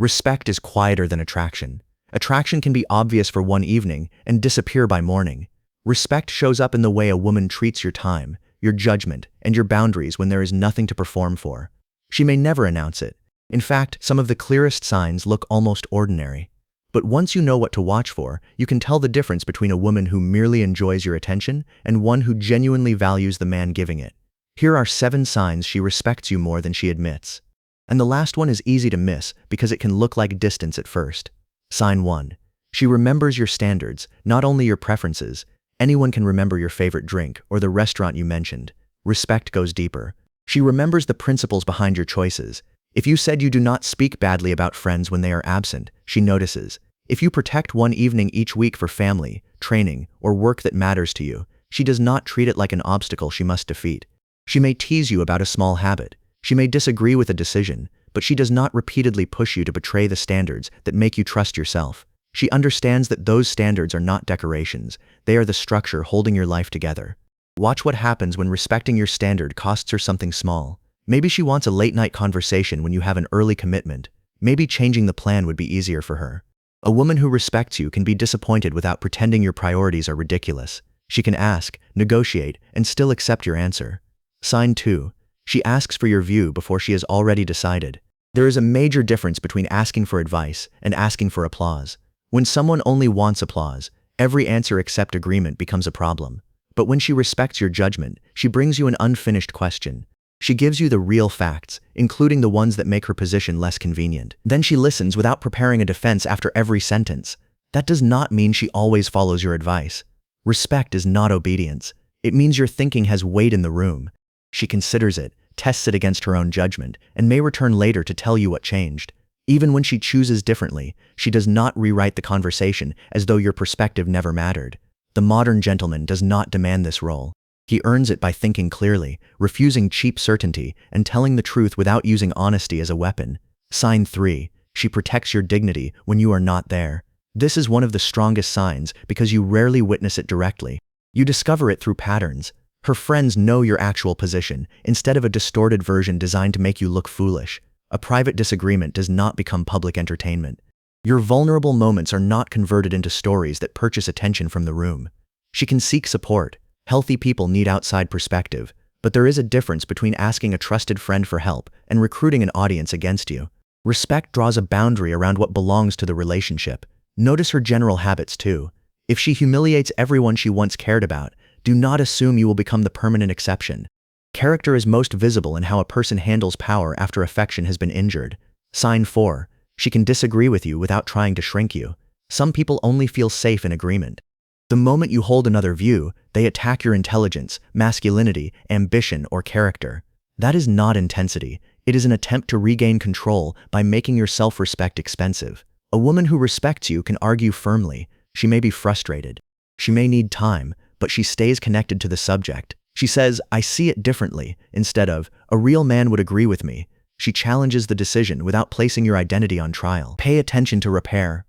Respect is quieter than attraction. Attraction can be obvious for one evening and disappear by morning. Respect shows up in the way a woman treats your time, your judgment, and your boundaries when there is nothing to perform for. She may never announce it. In fact, some of the clearest signs look almost ordinary. But once you know what to watch for, you can tell the difference between a woman who merely enjoys your attention and one who genuinely values the man giving it. Here are 7 signs she respects you more than she admits. And the last one is easy to miss because it can look like distance at first. Sign 1. She remembers your standards, not only your preferences. Anyone can remember your favorite drink or the restaurant you mentioned. Respect goes deeper. She remembers the principles behind your choices. If you said you do not speak badly about friends when they are absent, she notices. If you protect one evening each week for family, training, or work that matters to you, she does not treat it like an obstacle she must defeat. She may tease you about a small habit. She may disagree with a decision, but she does not repeatedly push you to betray the standards that make you trust yourself. She understands that those standards are not decorations. They are the structure holding your life together. Watch what happens when respecting your standard costs her something small. Maybe she wants a late-night conversation when you have an early commitment. Maybe changing the plan would be easier for her. A woman who respects you can be disappointed without pretending your priorities are ridiculous. She can ask, negotiate, and still accept your answer. Sign 2. She asks for your view before she has already decided. There is a major difference between asking for advice and asking for applause. When someone only wants applause, every answer except agreement becomes a problem. But when she respects your judgment, she brings you an unfinished question. She gives you the real facts, including the ones that make her position less convenient. Then she listens without preparing a defense after every sentence. That does not mean she always follows your advice. Respect is not obedience. It means your thinking has weight in the room. She considers it, tests it against her own judgment, and may return later to tell you what changed. Even when she chooses differently, she does not rewrite the conversation as though your perspective never mattered. The modern gentleman does not demand this role. He earns it by thinking clearly, refusing cheap certainty, and telling the truth without using honesty as a weapon. Sign 3. She protects your dignity when you are not there. This is one of the strongest signs because you rarely witness it directly. You discover it through patterns. Her friends know your actual position, instead of a distorted version designed to make you look foolish. A private disagreement does not become public entertainment. Your vulnerable moments are not converted into stories that purchase attention from the room. She can seek support. Healthy people need outside perspective, but there is a difference between asking a trusted friend for help and recruiting an audience against you. Respect draws a boundary around what belongs to the relationship. Notice her general habits too. If she humiliates everyone she once cared about, do not assume you will become the permanent exception. Character is most visible in how a person handles power after affection has been injured. Sign 4. She can disagree with you without trying to shrink you. Some people only feel safe in agreement. The moment you hold another view, they attack your intelligence, masculinity, ambition, or character. That is not intensity. It is an attempt to regain control by making your self-respect expensive. A woman who respects you can argue firmly. She may be frustrated. She may need time, but she stays connected to the subject. She says, "I see it differently," instead of, "A real man would agree with me." She challenges the decision without placing your identity on trial. Pay attention to repair.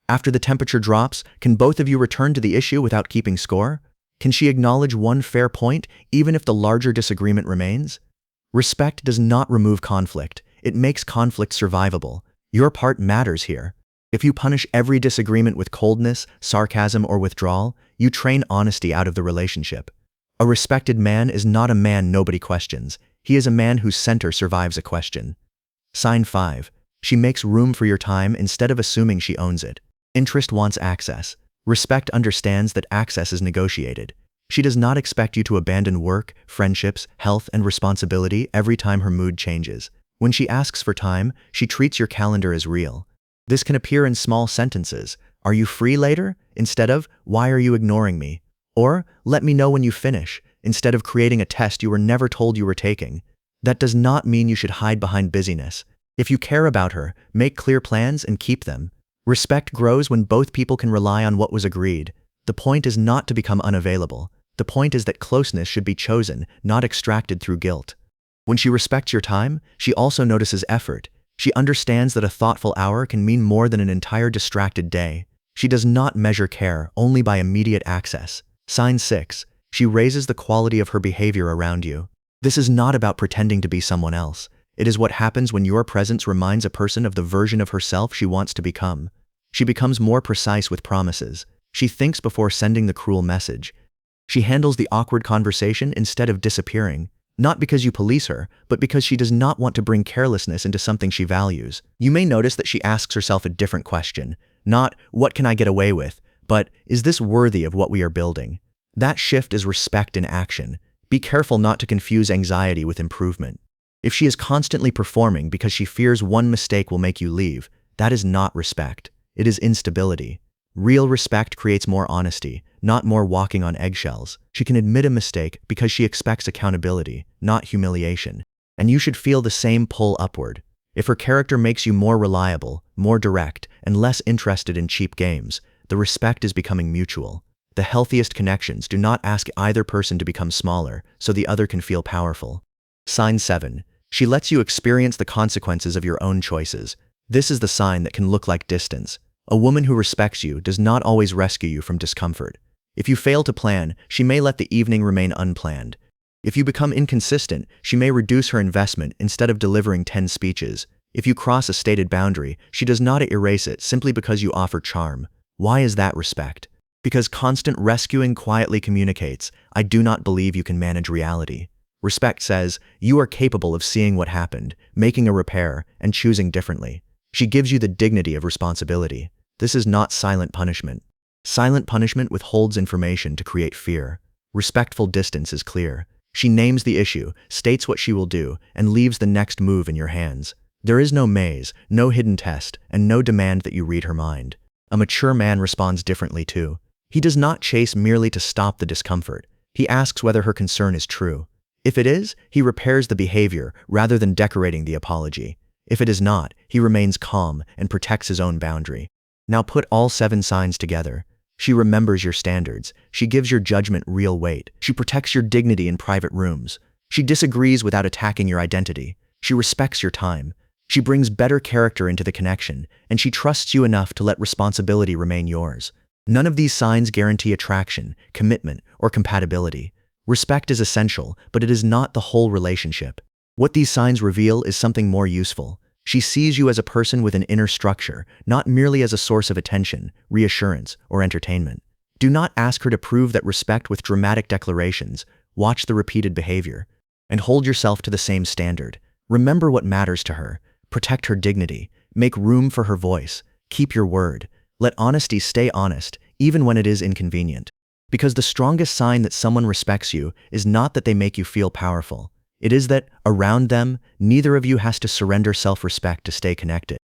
After the temperature drops, can both of you return to the issue without keeping score? Can she acknowledge one fair point, even if the larger disagreement remains? Respect does not remove conflict. It makes conflict survivable. Your part matters here. If you punish every disagreement with coldness, sarcasm, or withdrawal, you train honesty out of the relationship. A respected man is not a man nobody questions. He is a man whose center survives a question. Sign 5. She makes room for your time instead of assuming she owns it. Interest wants access. Respect understands that access is negotiated. She does not expect you to abandon work, friendships, health, and responsibility every time her mood changes. When she asks for time, she treats your calendar as real. This can appear in small sentences. "Are you free later?" instead of, "Why are you ignoring me?" Or, "Let me know when you finish," instead of creating a test you were never told you were taking. That does not mean you should hide behind busyness. If you care about her, make clear plans and keep them. Respect grows when both people can rely on what was agreed. The point is not to become unavailable. The point is that closeness should be chosen, not extracted through guilt. When she respects your time, she also notices effort. She understands that a thoughtful hour can mean more than an entire distracted day. She does not measure care only by immediate access. Sign 6. She raises the quality of her behavior around you. This is not about pretending to be someone else. It is what happens when your presence reminds a person of the version of herself she wants to become. She becomes more precise with promises. She thinks before sending the cruel message. She handles the awkward conversation instead of disappearing. Not because you police her, but because she does not want to bring carelessness into something she values. You may notice that she asks herself a different question. Not, what can I get away with? But, is this worthy of what we are building? That shift is respect in action. Be careful not to confuse anxiety with improvement. If she is constantly performing because she fears one mistake will make you leave, that is not respect. It is instability. Real respect creates more honesty, not more walking on eggshells. She can admit a mistake because she expects accountability, not humiliation. And you should feel the same pull upward. If her character makes you more reliable, more direct, and less interested in cheap games, the respect is becoming mutual. The healthiest connections do not ask either person to become smaller, so the other can feel powerful. Sign 7. She lets you experience the consequences of your own choices. This is the sign that can look like distance. A woman who respects you does not always rescue you from discomfort. If you fail to plan, she may let the evening remain unplanned. If you become inconsistent, she may reduce her investment instead of delivering 10 speeches. If you cross a stated boundary, she does not erase it simply because you offer charm. Why is that respect? Because constant rescuing quietly communicates, I do not believe you can manage reality. Respect says, you are capable of seeing what happened, making a repair, and choosing differently. She gives you the dignity of responsibility. This is not silent punishment. Silent punishment withholds information to create fear. Respectful distance is clear. She names the issue, states what she will do, and leaves the next move in your hands. There is no maze, no hidden test, and no demand that you read her mind. A mature man responds differently too. He does not chase merely to stop the discomfort. He asks whether her concern is true. If it is, he repairs the behavior rather than decorating the apology. If it is not, he remains calm and protects his own boundary. Now put all 7 signs together. She remembers your standards. She gives your judgment real weight. She protects your dignity in private rooms. She disagrees without attacking your identity. She respects your time. She brings better character into the connection, and she trusts you enough to let responsibility remain yours. None of these signs guarantee attraction, commitment, or compatibility. Respect is essential, but it is not the whole relationship. What these signs reveal is something more useful. She sees you as a person with an inner structure, not merely as a source of attention, reassurance, or entertainment. Do not ask her to prove that respect with dramatic declarations. Watch the repeated behavior. And hold yourself to the same standard. Remember what matters to her. Protect her dignity. Make room for her voice. Keep your word. Let honesty stay honest, even when it is inconvenient. Because the strongest sign that someone respects you is not that they make you feel powerful. It is that, around them, neither of you has to surrender self-respect to stay connected.